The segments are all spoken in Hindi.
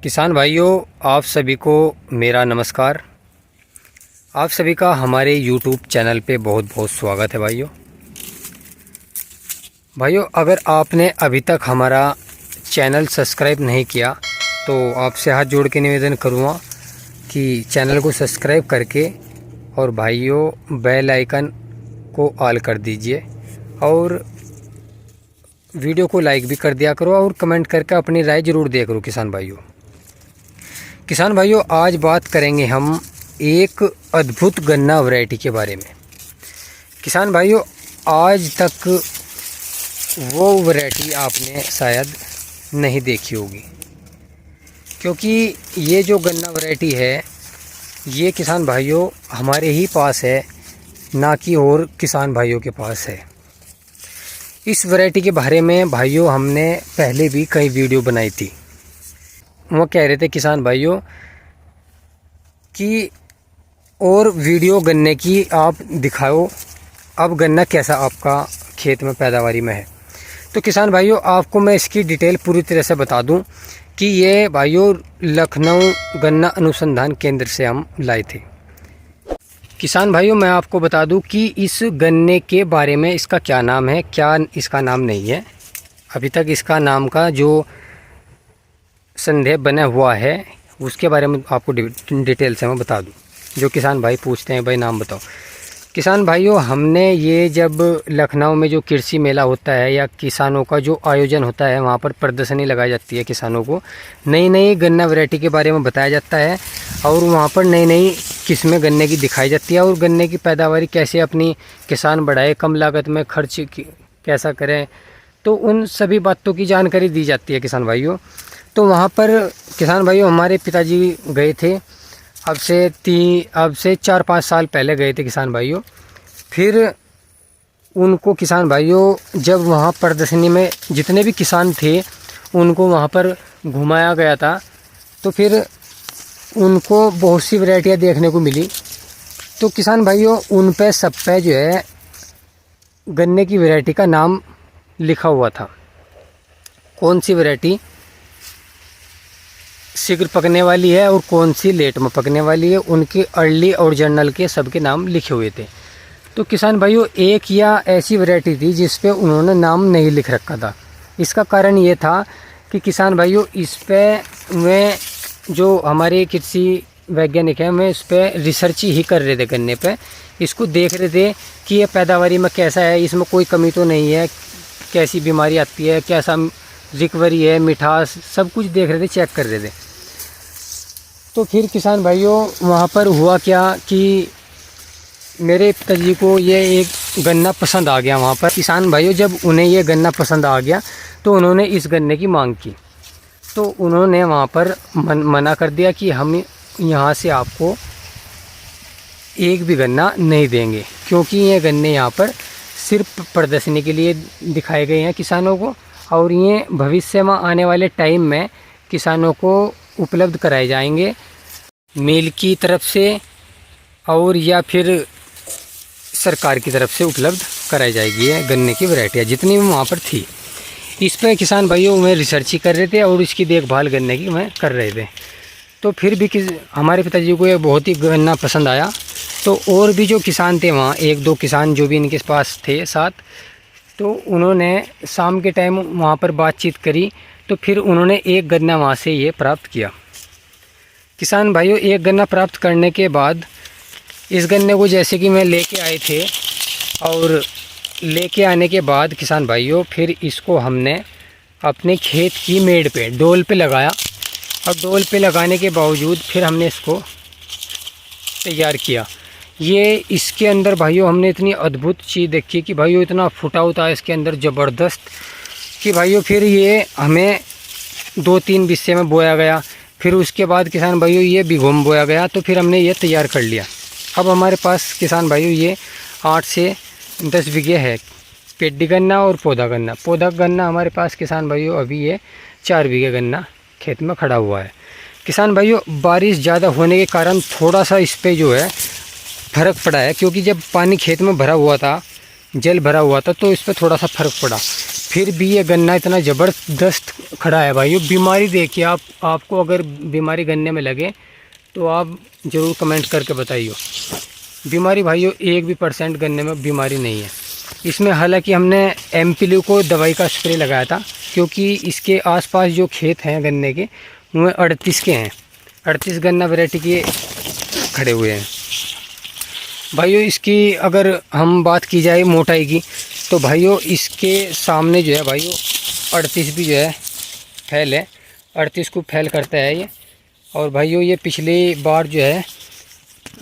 किसान भाइयों, आप सभी को मेरा नमस्कार। आप सभी का हमारे YouTube चैनल पे बहुत बहुत स्वागत है। भाइयों, अगर आपने अभी तक हमारा चैनल सब्सक्राइब नहीं किया तो आपसे हाथ जोड़ के निवेदन करूँगा कि चैनल को सब्सक्राइब करके और भाइयों बेल आइकन को ऑल कर दीजिए और वीडियो को लाइक भी कर दिया करो और कमेंट करके अपनी राय ज़रूर दिया करो। किसान भाइयों, आज बात करेंगे हम एक अद्भुत गन्ना वैरायटी के बारे में। किसान भाइयों, आज तक वो वैरायटी आपने शायद नहीं देखी होगी, क्योंकि ये जो गन्ना वैरायटी है ये किसान भाइयों हमारे ही पास है, ना कि और किसान भाइयों के पास है। इस वैरायटी के बारे में भाइयों हमने पहले भी कई वीडियो बनाई थी। वो कह रहे थे किसान भाइयों कि और वीडियो गन्ने की आप दिखाओ, अब गन्ना कैसा आपका खेत में पैदावारी में है। तो किसान भाइयों, आपको मैं इसकी डिटेल पूरी तरह से बता दूं कि ये भाइयों लखनऊ गन्ना अनुसंधान केंद्र से हम लाए थे। किसान भाइयों, मैं आपको बता दूं कि इस गन्ने के बारे में इसका क्या नाम है, क्या इसका नाम नहीं है। अभी तक इसका नाम का जो संदेह बना हुआ है उसके बारे में आपको डिटेल से मैं बता दूं। जो किसान भाई पूछते हैं भाई नाम बताओ। किसान भाइयों, हमने ये जब लखनऊ में जो कृषि मेला होता है या किसानों का जो आयोजन होता है वहाँ पर प्रदर्शनी लगाई जाती है, किसानों को नई नई गन्ना वैरायटी के बारे में बताया जाता है और वहाँ पर नई नई किस्में गन्ने की दिखाई जाती है और गन्ने की पैदावारी कैसे अपनी किसान बढ़ाए, कम लागत में खर्च कैसा करें, तो उन सभी बातों की जानकारी दी जाती है किसान भाइयों। तो वहाँ पर किसान भाइयों हमारे पिताजी गए थे, अब से 4-5 साल पहले गए थे किसान भाइयों। फिर उनको किसान भाइयों जब वहाँ प्रदर्शनी में जितने भी किसान थे उनको वहाँ पर घुमाया गया था, तो फिर उनको बहुत सी वैरायटियाँ देखने को मिली। तो किसान भाइयों उन पे सब पे जो है गन्ने की वैरायटी का नाम लिखा हुआ था। कौन सी वैरायटी शीघ्र पकने वाली है और कौन सी लेट में पकने वाली है, उनके अर्ली और जर्नल के सबके नाम लिखे हुए थे। तो किसान भाइयों एक या ऐसी वैरायटी थी जिस पे उन्होंने नाम नहीं लिख रखा था। इसका कारण ये था कि किसान भाइयों इस पे में जो हमारे कृषि वैज्ञानिक हैं मैं इस पर रिसर्च ही कर रहे थे, गन्ने पे इसको देख रहे थे कि ये पैदावारी में कैसा है, इसमें कोई कमी तो नहीं है, कैसी बीमारी आती है, कैसा रिकवरी है, मिठास, सब कुछ देख रहे थे, चेक कर रहे थे। तो फिर किसान भाइयों वहाँ पर हुआ क्या कि मेरे पिताजी को ये एक गन्ना पसंद आ गया। वहाँ पर किसान भाइयों जब उन्हें ये गन्ना पसंद आ गया तो उन्होंने इस गन्ने की मांग की। तो उन्होंने वहाँ पर मना कर दिया कि हम यहाँ से आपको एक भी गन्ना नहीं देंगे, क्योंकि ये गन्ने यहाँ पर सिर्फ प्रदर्शनी के लिए दिखाए गए हैं किसानों को और ये भविष्य में आने वाले टाइम में किसानों को उपलब्ध कराए जाएंगे मिल की तरफ से और या फिर सरकार की तरफ से उपलब्ध कराई जाएगी ये गन्ने की वैरायटियाँ जितनी भी वहाँ पर थी। इस पर किसान भाइयों में रिसर्च ही कर रहे थे और इसकी देखभाल गन्ने की मैं कर रहे थे। तो फिर भी हमारे पिताजी को ये बहुत ही गन्ना पसंद आया। तो और भी जो किसान थे वहाँ, 1-2 किसान जो भी इनके पास थे साथ, तो उन्होंने शाम के टाइम वहाँ पर बातचीत करी। तो फिर उन्होंने एक गन्ना वहाँ से ये प्राप्त किया। किसान भाइयों एक गन्ना प्राप्त करने के बाद इस गन्ने को जैसे कि मैं लेके आए थे और लेके आने के बाद किसान भाइयों फिर इसको हमने अपने खेत की मेड़ पे डोल पे लगाया और डोल पे लगाने के बावजूद फिर हमने इसको तैयार किया। ये इसके अंदर भाइयों हमने इतनी अद्भुत चीज़ देखी कि भाइयों इतना फुटा होता है इसके अंदर ज़बरदस्त कि भाइयों फिर ये हमें 2-3 बिस्से में बोया गया। फिर उसके बाद किसान भाइयों ये बिघों में बोया गया। तो फिर हमने ये तैयार कर लिया। अब हमारे पास किसान भाइयों ये 8 से 10 बीघे है पेडी गन्ना और पौधा गन्ना हमारे पास किसान भाइयों अभी ये 4 बीघे गन्ना खेत में खड़ा हुआ है। किसान भाइयों बारिश ज़्यादा होने के कारण थोड़ा सा इस पर जो है फ़र्क पड़ा है, क्योंकि जब पानी खेत में भरा हुआ था, जल भरा हुआ था, तो इस पर थोड़ा सा फ़र्क पड़ा। फिर भी ये गन्ना इतना ज़बरदस्त खड़ा है भाइयों। बीमारी देखिए आप, आपको अगर बीमारी गन्ने में लगे तो आप ज़रूर कमेंट करके बताइए। बीमारी भाइयों 1% गन्ने में बीमारी नहीं है इसमें। हालांकि हमने एम्पील्यू को दवाई का स्प्रे लगाया था, क्योंकि इसके आसपास जो खेत हैं गन्ने के वो 38 के हैं, 38 गन्ना वैरायटी के खड़े हुए हैं भाइयों। इसकी अगर हम बात की जाए मोटाई की, तो भाइयों इसके सामने जो है भाइयों 38 भी जो है फैल है, 38 को फैल करता है ये। और भाइयों ये पिछली बार जो है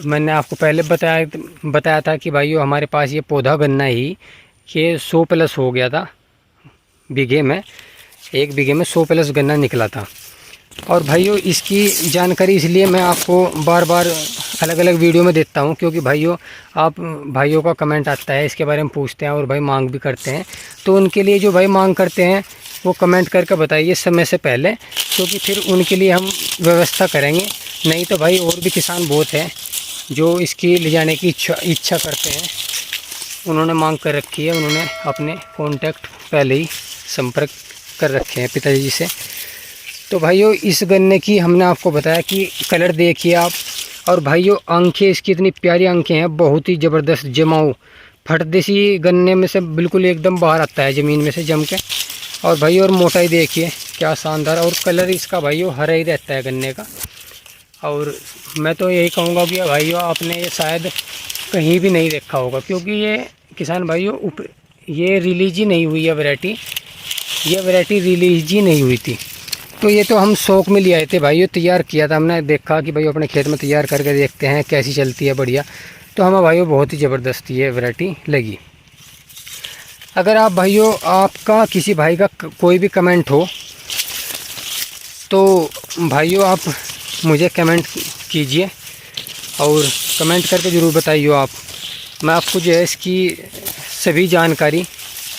मैंने आपको पहले बताया था कि भाइयों हमारे पास ये पौधा गन्ना ही कि 100+ हो गया था बीघे में, 1 बीघे में 100+ गन्ना निकला था। और भाइयों इसकी जानकारी इसलिए मैं आपको बार बार अलग अलग वीडियो में देता हूं, क्योंकि भाइयों आप भाइयों का कमेंट आता है, इसके बारे में पूछते हैं और भाई मांग भी करते हैं। तो उनके लिए जो भाई मांग करते हैं वो कमेंट करके बताइए समय से पहले, क्योंकि फिर उनके लिए हम व्यवस्था करेंगे। नहीं तो भाई और भी किसान बहुत हैं जो इसकी ले जाने की इच्छा करते हैं, उन्होंने मांग कर रखी है, उन्होंने अपने कॉन्टैक्ट पहले ही संपर्क कर रखे हैं पिताजी से। तो भाइयों इस गन्ने की हमने आपको बताया कि कलर देखिए आप, और भाइयों आंखें इसकी इतनी प्यारी आंखें हैं, बहुत ही ज़बरदस्त जमाऊ फटदेसी गन्ने में से बिल्कुल एकदम बाहर आता है ज़मीन में से जम के। और भाइयों और मोटाई देखिए क्या शानदार, और कलर इसका भाइयों हरा ही रहता है गन्ने का। और मैं तो यही कहूँगा कि भाइयों आपने ये शायद कहीं भी नहीं देखा होगा, क्योंकि ये किसान भाइयों ये रिलीज ही नहीं हुई है वैरायटी, ये वैरायटी रिलीज ही नहीं हुई थी। तो ये तो हम शौक में ले आए थे भाइयों, तैयार किया था हमने, देखा कि भाई अपने खेत में तैयार करके देखते हैं कैसी चलती है बढ़िया। तो हमें भाइयों बहुत ही ज़बरदस्त ये वैरायटी लगी। अगर आप भाइयों आपका किसी भाई का कोई भी कमेंट हो तो भाइयों आप मुझे कमेंट कीजिए और कमेंट करके ज़रूर बताइए आप, मैं आपको जो है इसकी सभी जानकारी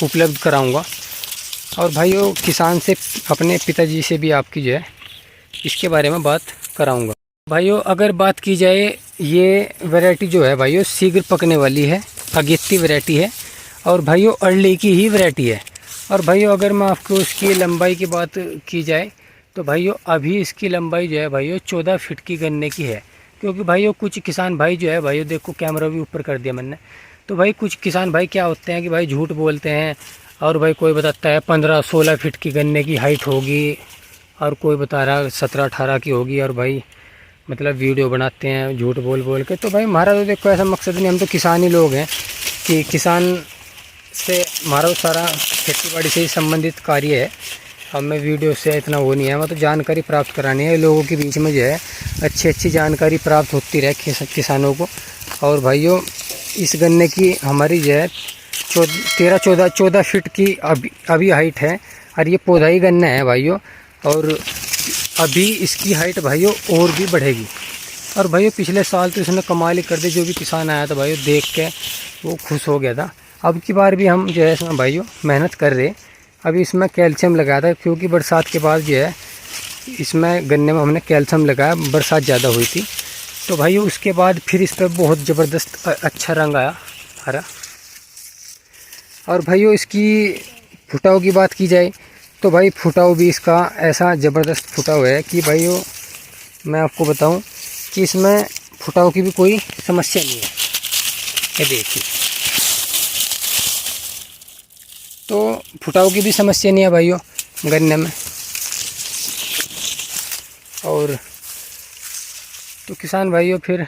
उपलब्ध कराऊंगा। और भाइयों किसान से अपने पिताजी से भी आपकी जो है इसके बारे में बात कराऊंगा। भाइयों अगर बात की जाए, ये वैरायटी जो है भाइयों शीघ्र पकने वाली है, अगेती वैरायटी है और भाइयों अर्ली की ही वैरायटी है। और भाइयों अगर मैं आपको इसकी लंबाई की बात की जाए तो भाइयों अभी इसकी लंबाई जो है भाइयों 14 फीट की गन्ने की है। क्योंकि भाइयों कुछ किसान भाई जो है भाइयों, देखो कैमरा भी ऊपर कर दिया मैंने, तो भाई कुछ किसान भाई क्या होते हैं कि भाई झूठ बोलते हैं, और भाई कोई बताता है 15-16 फीट की गन्ने की हाइट होगी और कोई बता रहा 17-18 की होगी, और भाई मतलब वीडियो बनाते हैं झूठ बोल बोल के। तो भाई हमारा तो देखो ऐसा मकसद नहीं, हम तो किसान ही लोग हैं कि किसान से हमारा सारा खेती बाड़ी से ही संबंधित कार्य है। हमें वीडियो से इतना वो नहीं है, हमें तो जानकारी प्राप्त करानी है लोगों के बीच में जो है अच्छी जानकारी प्राप्त होती रहे किसानों को। और भाइयों इस गन्ने की हमारी जो है 13-14 फीट की अभी हाइट है, और ये पौधा ही गन्ना है भाइयों। और अभी इसकी हाइट भाइयों और भी बढ़ेगी। और भाइयों पिछले साल तो इसने कमाल ही कर दी, जो भी किसान आया था भाइयों देख के वो खुश हो गया था। अब की बार भी हम जो है इसमें भाइयों मेहनत कर रहे। अभी इसमें कैल्शियम लगाया था, क्योंकि बरसात के बाद जो है इसमें गन्ने में हमने कैल्शियम लगाया, बरसात ज़्यादा हुई थी। तो भाइयों उसके बाद फिर इस पर बहुत ज़बरदस्त अच्छा रंग आया हरा। और भाइयों इसकी फुटाव की बात की जाए तो भाई फुटाव भी इसका ऐसा ज़बरदस्त फुटाव है कि भाइयों मैं आपको बताऊं कि इसमें फुटाव की भी कोई समस्या नहीं है। ये देखिए, तो फुटाव की भी समस्या नहीं है भाइयों गन्ने में। और तो किसान भाइयों फिर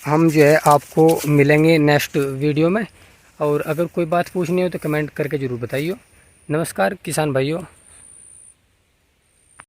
हम जो है आपको मिलेंगे नेक्स्ट वीडियो में। और अगर कोई बात पूछनी हो तो कमेंट करके ज़रूर बताइए। नमस्कार किसान भाइयों।